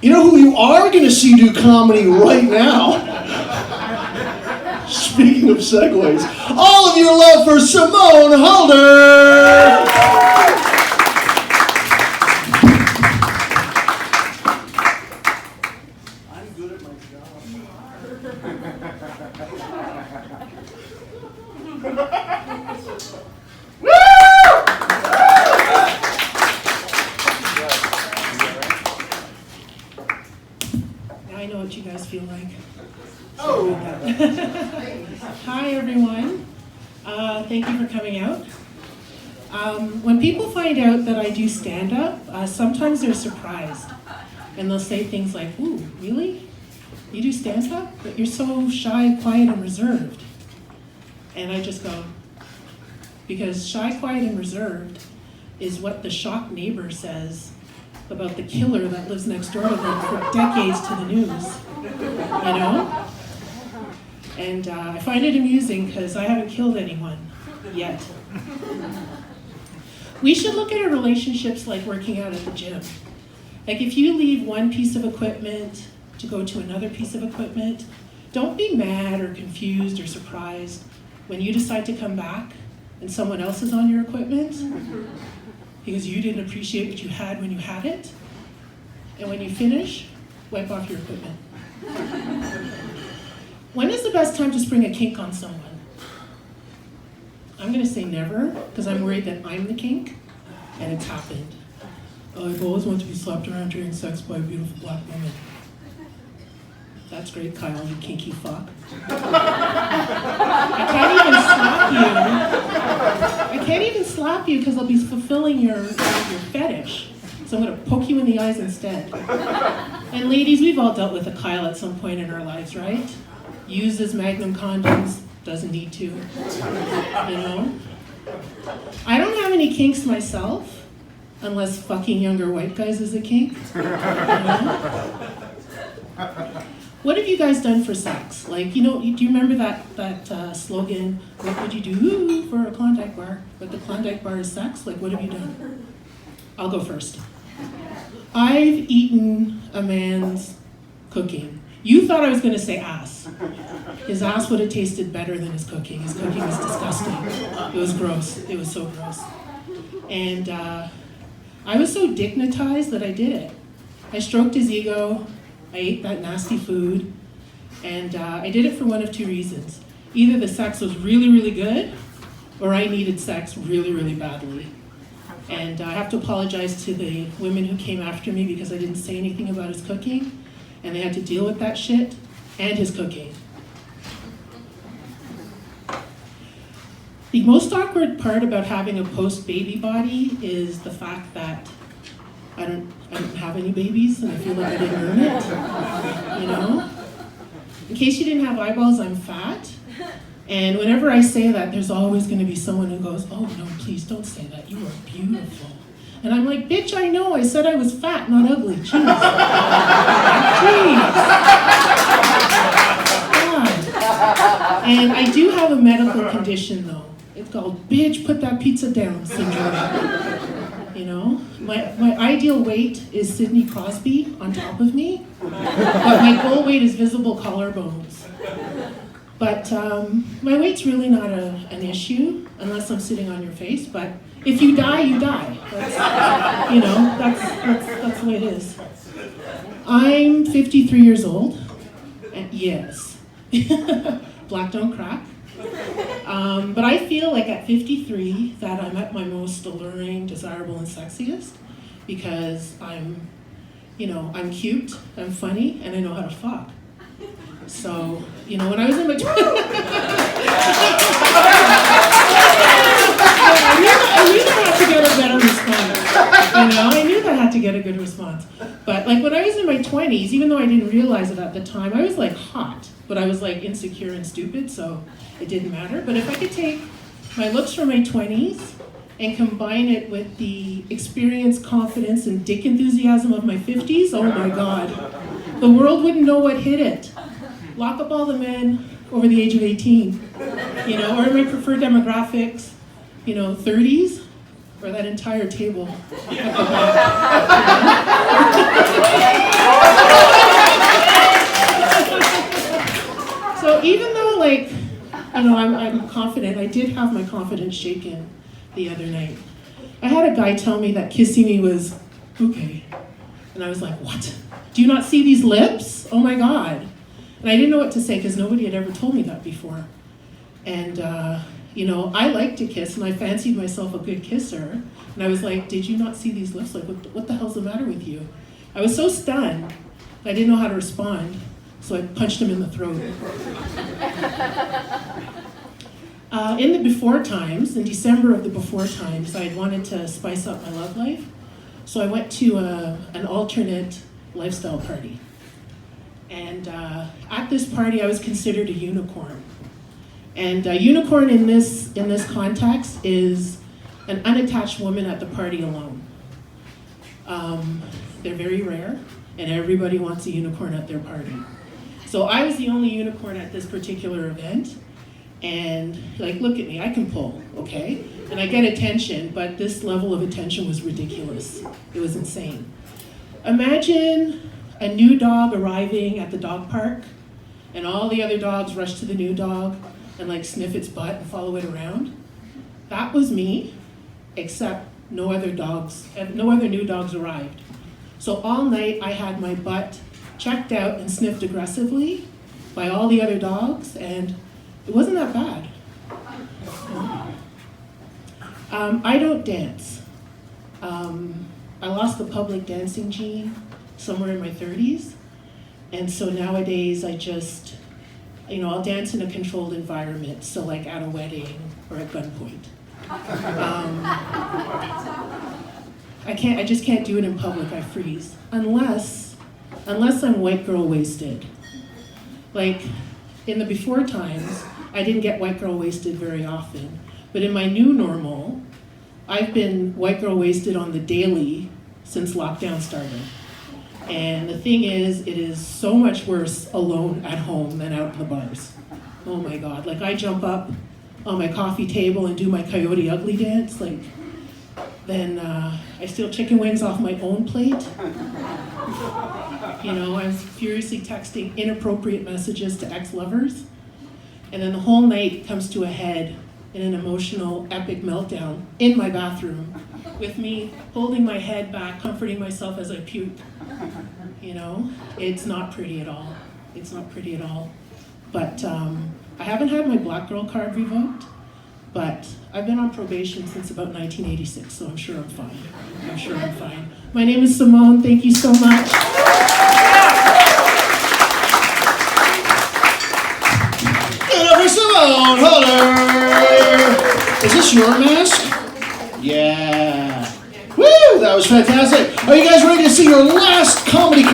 You know who you are going to see do comedy right now? Speaking of segues, all of your love for Simone Halder! I'm good at my job. I know what you guys feel like. Oh. Hi, everyone. Thank you for coming out. When people find out that I do stand-up, sometimes they're surprised. And they'll say things like, "Ooh, really? You do stand-up? But you're so shy, quiet, and reserved." And I just go, because shy, quiet, and reserved is what the shocked neighbor says about the killer that lives next door to them for decades to the news, you know? And I find it amusing because I haven't killed anyone yet. We should look at our relationships like working out at the gym. Like if you leave one piece of equipment to go to another piece of equipment, don't be mad or confused or surprised when you decide to come back and someone else is on your equipment because you didn't appreciate what you had when you had it. And when you finish, wipe off your equipment. When is the best time to spring a kink on someone? I'm gonna say never, because I'm worried that I'm the kink, and it's happened. I've always wanted to be slapped around during sex by a beautiful black woman. That's great, Kyle, you kinky fuck. I can't even slap you because I'll be fulfilling your fetish. So I'm gonna poke you in the eyes instead. And ladies, we've all dealt with a Kyle at some point in our lives, right? Uses Magnum condoms, doesn't need to, you know? I don't have any kinks myself, unless fucking younger white guys is a kink. You know? What have you guys done for sex? Like, you know, do you remember that slogan, what would you do for a Klondike bar? But the Klondike bar is sex? Like, what have you done? I'll go first. I've eaten a man's cooking. You thought I was going to say ass. His ass would have tasted better than his cooking. His cooking was disgusting. It was gross. It was so gross. And I was so dignitized that I did it. I stroked his ego. I ate that nasty food. And I did it for one of two reasons. Either the sex was really, really good, or I needed sex really, really badly. And I have to apologize to the women who came after me because I didn't say anything about his cooking. And they had to deal with that shit and his cooking. The most awkward part about having a post-baby body is the fact that I don't have any babies and I feel like I didn't earn it, you know? In case you didn't have eyeballs, I'm fat. And whenever I say that, there's always gonna be someone who goes, "Oh no, please don't say that, you are beautiful." And I'm like, bitch, I know, I said I was fat, not ugly, jeez. Jeez. God. And I do have a medical condition though. It's called bitch, put that pizza down syndrome. You know, my ideal weight is Sidney Crosby on top of me, but my goal weight is visible collarbones. But my weight's really not an issue unless I'm sitting on your face. But if you die, you die. That's, you know, that's the way it is. I'm 53 years old, and yes, black don't crack. But I feel like at 53 that I'm at my most alluring, desirable, and sexiest because I'm cute, I'm funny, and I know how to fuck. So, you know, when I was in my I knew that had to get a better response. You know, I knew that had to get a good response. But like when I was in my 20s, even though I didn't realize it at the time, I was like hot, but I was like insecure and stupid, so it didn't matter. But if I could take my looks from my 20s and combine it with the experience, confidence, and dick enthusiasm of my 50s, oh my God. The world wouldn't know what hit it. Lock up all the men over the age of 18, you know, or my preferred demographics, you know, 30s. or that entire table. So even though, like, I'm confident, I did have my confidence shaken the other night. I had a guy tell me that kissing me was okay. And I was like, what? Do you not see these lips? Oh my God. And I didn't know what to say because nobody had ever told me that before. And, I like to kiss and I fancied myself a good kisser. And I was like, did you not see these lips? Like, what the hell's the matter with you? I was so stunned, I didn't know how to respond. So I punched him in the throat. In the before times, in December of the before times, I had wanted to spice up my love life. So I went to an alternate lifestyle party. And at this party, I was considered a unicorn. And a unicorn in this context is an unattached woman at the party alone. They're very rare, and everybody wants a unicorn at their party. So I was the only unicorn at this particular event. And look at me, I can pull, okay? And I get attention, but this level of attention was ridiculous. It was insane. Imagine a new dog arriving at the dog park, and all the other dogs rush to the new dog and sniff its butt and follow it around. That was me, except no other new dogs arrived. So all night I had my butt checked out and sniffed aggressively by all the other dogs, and it wasn't that bad. I don't dance. I lost the public dancing gene somewhere in my 30s. And so nowadays I just, I'll dance in a controlled environment. So like at a wedding or at gunpoint. I just can't do it in public, I freeze. Unless I'm white girl wasted. Like in the before times, I didn't get white girl wasted very often. But in my new normal, I've been white girl wasted on the daily since lockdown started. And the thing is, it is so much worse alone at home than out in the bars. Oh my God, I jump up on my coffee table and do my Coyote Ugly dance, then I steal chicken wings off my own plate. I'm furiously texting inappropriate messages to ex-lovers. And then the whole night comes to a head in an emotional, epic meltdown in my bathroom with me holding my head back, comforting myself as I puke. It's not pretty at all. It's not pretty at all. But I haven't had my black girl card revoked, but I've been on probation since about 1986, so I'm sure I'm fine. I'm sure I'm fine. My name is Simone. Thank you so much. Simone, holler! Is this your mask? Yeah. Woo! That was fantastic. Are you guys ready to see your last comedy?